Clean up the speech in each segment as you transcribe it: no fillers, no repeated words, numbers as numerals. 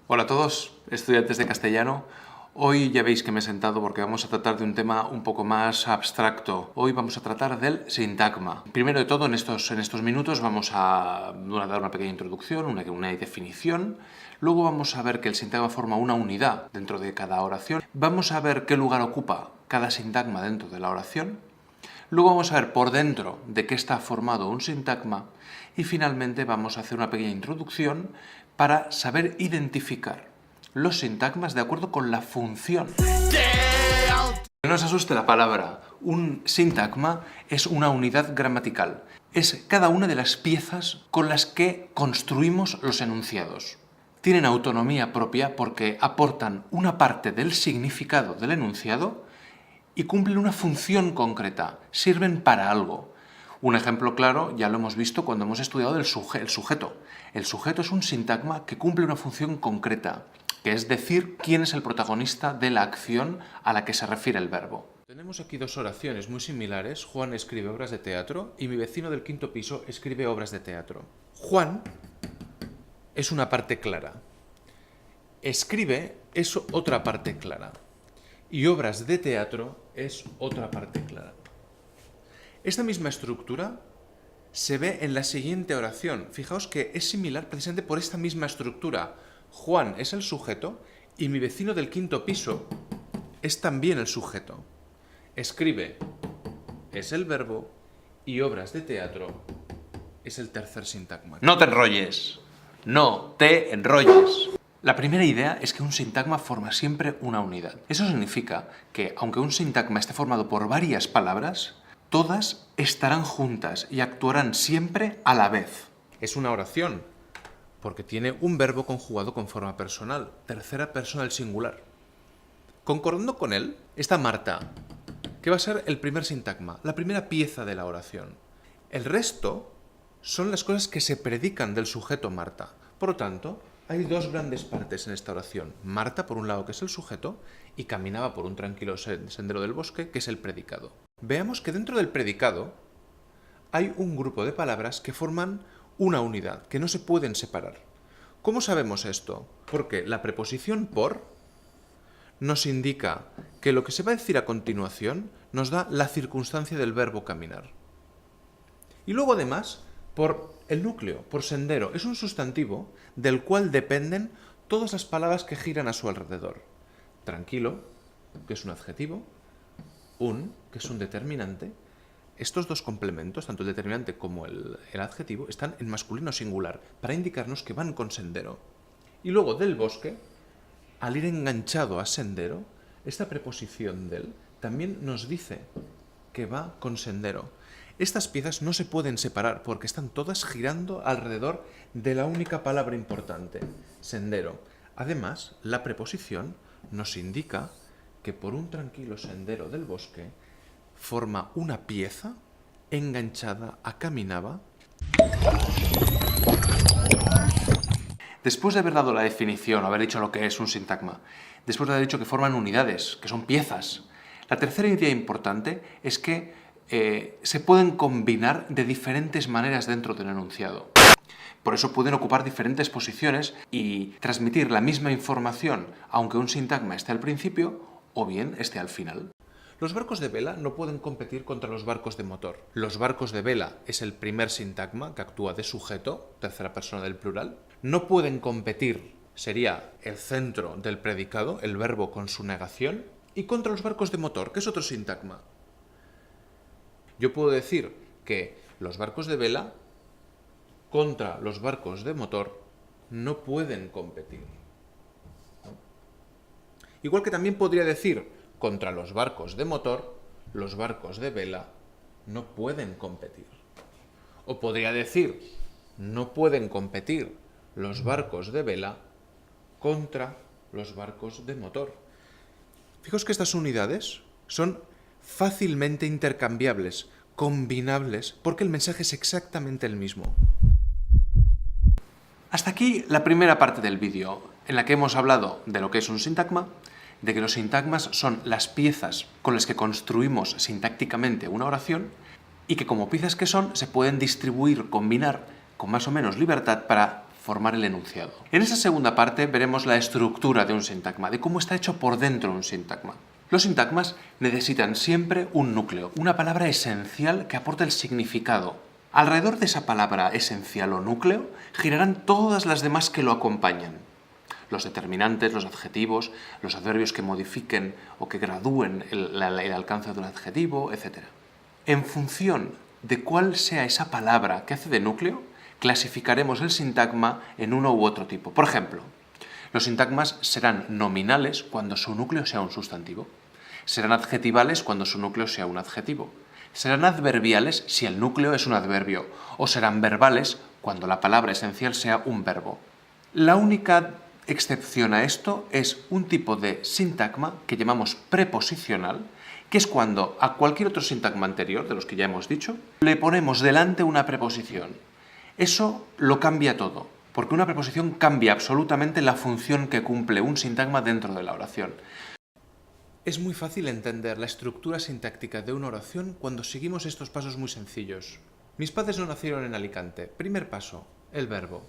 Hola a todos, estudiantes de castellano. Hoy ya veis que me he sentado porque vamos a tratar de un tema un poco más abstracto. Hoy vamos a tratar del sintagma. Primero de todo, en estos minutos vamos a dar una pequeña introducción, una definición. Luego vamos a ver que el sintagma forma una unidad dentro de cada oración. Vamos a ver qué lugar ocupa cada sintagma dentro de la oración. Luego vamos a ver por dentro de qué está formado un sintagma y finalmente vamos a hacer una pequeña introducción para saber identificar los sintagmas de acuerdo con la función. No os asuste la palabra. Un sintagma es una unidad gramatical. Es cada una de las piezas con las que construimos los enunciados. Tienen autonomía propia porque aportan una parte del significado del enunciado y cumplen una función concreta, sirven para algo. Un ejemplo claro ya lo hemos visto cuando hemos estudiado el sujeto. El sujeto es un sintagma que cumple una función concreta, que es decir quién es el protagonista de la acción a la que se refiere el verbo. Tenemos aquí dos oraciones muy similares. Juan escribe obras de teatro y mi vecino del quinto piso escribe obras de teatro. Juan es una parte clara. Escribe es otra parte clara. Y obras de teatro es otra parte clara. Esta misma estructura se ve en la siguiente oración. Fijaos que es similar precisamente por esta misma estructura. Juan es el sujeto y mi vecino del quinto piso es también el sujeto. Escribe es el verbo y obras de teatro es el tercer sintagma. No te enrolles. No te enrolles. La primera idea es que un sintagma forma siempre una unidad. Eso significa que, aunque un sintagma esté formado por varias palabras, todas estarán juntas y actuarán siempre a la vez. Es una oración, porque tiene un verbo conjugado con forma personal, tercera persona del singular. Concordando con él está Marta, que va a ser el primer sintagma, la primera pieza de la oración. El resto son las cosas que se predican del sujeto Marta. Por lo tanto, hay dos grandes partes en esta oración. Marta, por un lado, que es el sujeto, y caminaba por un tranquilo sendero del bosque, que es el predicado. Veamos que dentro del predicado hay un grupo de palabras que forman una unidad, que no se pueden separar. ¿Cómo sabemos esto? Porque la preposición por nos indica que lo que se va a decir a continuación nos da la circunstancia del verbo caminar. Y luego, además, por el núcleo, por sendero, es un sustantivo del cual dependen todas las palabras que giran a su alrededor. Tranquilo, que es un adjetivo, que es un determinante. Estos dos complementos, tanto el determinante como el adjetivo, están en masculino singular para indicarnos que van con sendero. Y luego del bosque, al ir enganchado a sendero, esta preposición del también nos dice que va con sendero. Estas piezas no se pueden separar porque están todas girando alrededor de la única palabra importante, sendero. Además, la preposición nos indica que por un tranquilo sendero del bosque forma una pieza enganchada a caminaba. Después de haber dado la definición, haber dicho lo que es un sintagma, después de haber dicho que forman unidades, que son piezas, la tercera idea importante es que se pueden combinar de diferentes maneras dentro del enunciado. Por eso pueden ocupar diferentes posiciones y transmitir la misma información, aunque un sintagma esté al principio o bien esté al final. Los barcos de vela no pueden competir contra los barcos de motor. Los barcos de vela es el primer sintagma que actúa de sujeto, tercera persona del plural. No pueden competir, sería el centro del predicado, el verbo con su negación, y contra los barcos de motor, que es otro sintagma. Yo puedo decir que los barcos de vela contra los barcos de motor no pueden competir. ¿No? Igual que también podría decir contra los barcos de motor, los barcos de vela no pueden competir. O podría decir, no pueden competir los barcos de vela contra los barcos de motor. Fijaos que estas unidades son fácilmente intercambiables, combinables, porque el mensaje es exactamente el mismo. Hasta aquí la primera parte del vídeo, en la que hemos hablado de lo que es un sintagma, de que los sintagmas son las piezas con las que construimos sintácticamente una oración y que como piezas que son se pueden distribuir, combinar con más o menos libertad para formar el enunciado. En esa segunda parte veremos la estructura de un sintagma, de cómo está hecho por dentro un sintagma. Los sintagmas necesitan siempre un núcleo, una palabra esencial que aporte el significado. Alrededor de esa palabra esencial o núcleo girarán todas las demás que lo acompañan. Los determinantes, los adjetivos, los adverbios que modifiquen o que gradúen el alcance de un adjetivo, etc. En función de cuál sea esa palabra que hace de núcleo, clasificaremos el sintagma en uno u otro tipo. Por ejemplo, los sintagmas serán nominales cuando su núcleo sea un sustantivo, serán adjetivales cuando su núcleo sea un adjetivo, serán adverbiales si el núcleo es un adverbio, o serán verbales cuando la palabra esencial sea un verbo. La única excepción a esto es un tipo de sintagma que llamamos preposicional, que es cuando a cualquier otro sintagma anterior, de los que ya hemos dicho, le ponemos delante una preposición. Eso lo cambia todo, porque una preposición cambia absolutamente la función que cumple un sintagma dentro de la oración. Es muy fácil entender la estructura sintáctica de una oración cuando seguimos estos pasos muy sencillos. Mis padres no nacieron en Alicante. Primer paso, el verbo.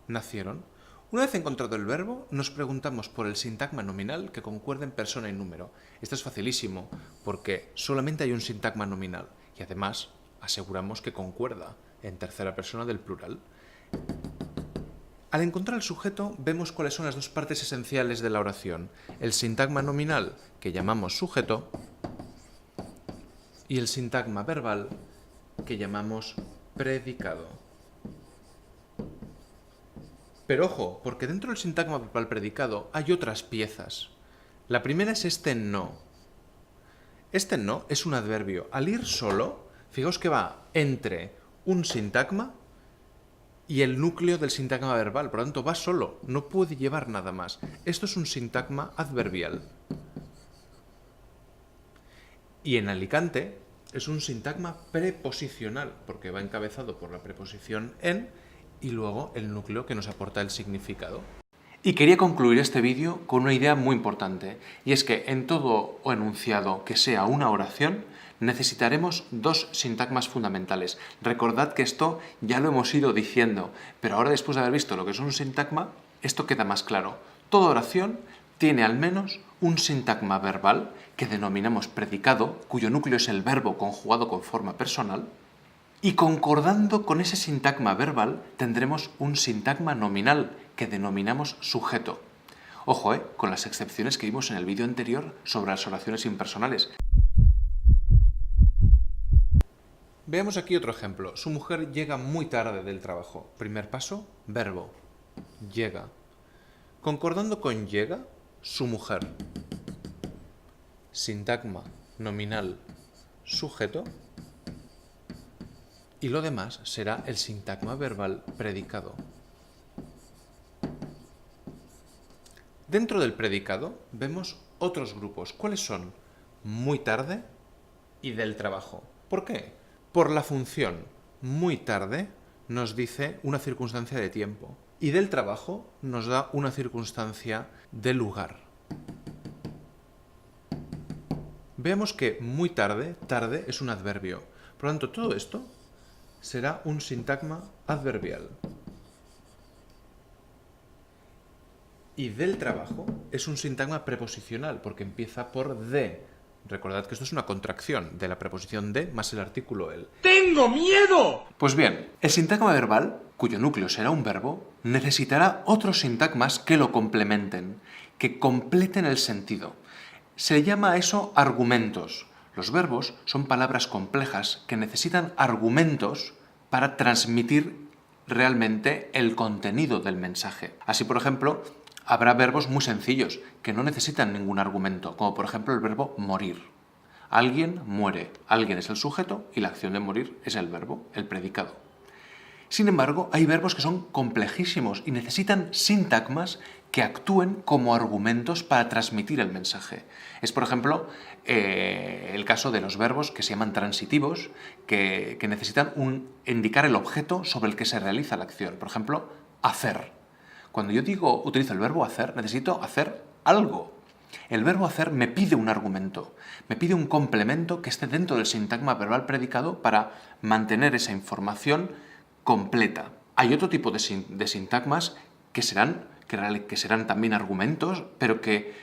Nacieron. Una vez encontrado el verbo, nos preguntamos por el sintagma nominal que concuerde en persona y número. Esto es facilísimo, porque solamente hay un sintagma nominal y además aseguramos que concuerda en tercera persona del plural. Al encontrar el sujeto, vemos cuáles son las dos partes esenciales de la oración. El sintagma nominal, que llamamos sujeto, y el sintagma verbal, que llamamos predicado. Pero ojo, porque dentro del sintagma verbal predicado hay otras piezas. La primera es este no. Este no es un adverbio. Al ir solo, fijaos que va entre un sintagma y el núcleo del sintagma verbal. Por lo tanto, va solo, no puede llevar nada más. Esto es un sintagma adverbial. Y en Alicante es un sintagma preposicional, porque va encabezado por la preposición en y luego el núcleo que nos aporta el significado. Y quería concluir este vídeo con una idea muy importante, y es que en todo enunciado que sea una oración, necesitaremos dos sintagmas fundamentales. Recordad que esto ya lo hemos ido diciendo, pero ahora después de haber visto lo que es un sintagma, esto queda más claro. Toda oración tiene al menos un sintagma verbal, que denominamos predicado, cuyo núcleo es el verbo conjugado con forma personal, y concordando con ese sintagma verbal tendremos un sintagma nominal, que denominamos sujeto. Ojo, con las excepciones que vimos en el vídeo anterior sobre las oraciones impersonales. Veamos aquí otro ejemplo. Su mujer llega muy tarde del trabajo. Primer paso, verbo. Llega. Concordando con llega, su mujer. Sintagma nominal sujeto. Y lo demás será el sintagma verbal predicado. Dentro del predicado vemos otros grupos. ¿Cuáles son? Muy tarde y del trabajo. ¿Por qué? Por la función muy tarde nos dice una circunstancia de tiempo y del trabajo nos da una circunstancia de lugar. Veamos que muy tarde, tarde es un adverbio. Por lo tanto, todo esto será un sintagma adverbial. Y del trabajo es un sintagma preposicional, porque empieza por de. Recordad que esto es una contracción de la preposición de más el artículo el. ¡Tengo miedo! Pues bien, el sintagma verbal, cuyo núcleo será un verbo, necesitará otros sintagmas que lo complementen, que completen el sentido. Se llama a eso argumentos. Los verbos son palabras complejas que necesitan argumentos para transmitir realmente el contenido del mensaje. Así, por ejemplo, habrá verbos muy sencillos que no necesitan ningún argumento, como por ejemplo el verbo morir. Alguien muere. Alguien es el sujeto y la acción de morir es el verbo, el predicado. Sin embargo, hay verbos que son complejísimos y necesitan sintagmas que actúen como argumentos para transmitir el mensaje. Es, por ejemplo, el caso de los verbos que se llaman transitivos, que necesitan indicar el objeto sobre el que se realiza la acción. Por ejemplo, hacer. Cuando yo utilizo el verbo hacer, necesito hacer algo. El verbo hacer me pide un argumento, me pide un complemento que esté dentro del sintagma verbal predicado para mantener esa información completa. Hay otro tipo de sintagmas que serán también argumentos, pero que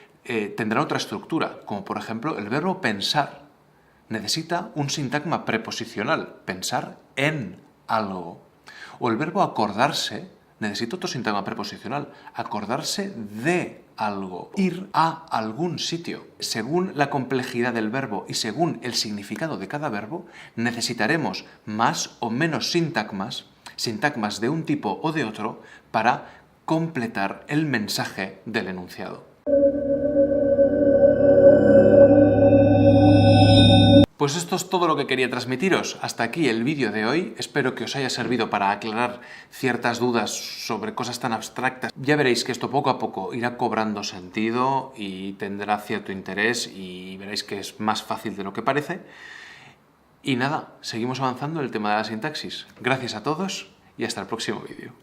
tendrán otra estructura, como por ejemplo el verbo pensar. Necesita un sintagma preposicional, pensar en algo. O el verbo acordarse necesita otro sintagma preposicional, acordarse de algo, ir a algún sitio. Según la complejidad del verbo y según el significado de cada verbo, necesitaremos más o menos sintagmas de un tipo o de otro para completar el mensaje del enunciado. Pues esto es todo lo que quería transmitiros. Hasta aquí el vídeo de hoy. Espero que os haya servido para aclarar ciertas dudas sobre cosas tan abstractas. Ya veréis que esto poco a poco irá cobrando sentido y tendrá cierto interés y veréis que es más fácil de lo que parece. Y nada, seguimos avanzando en el tema de la sintaxis. Gracias a todos y hasta el próximo vídeo.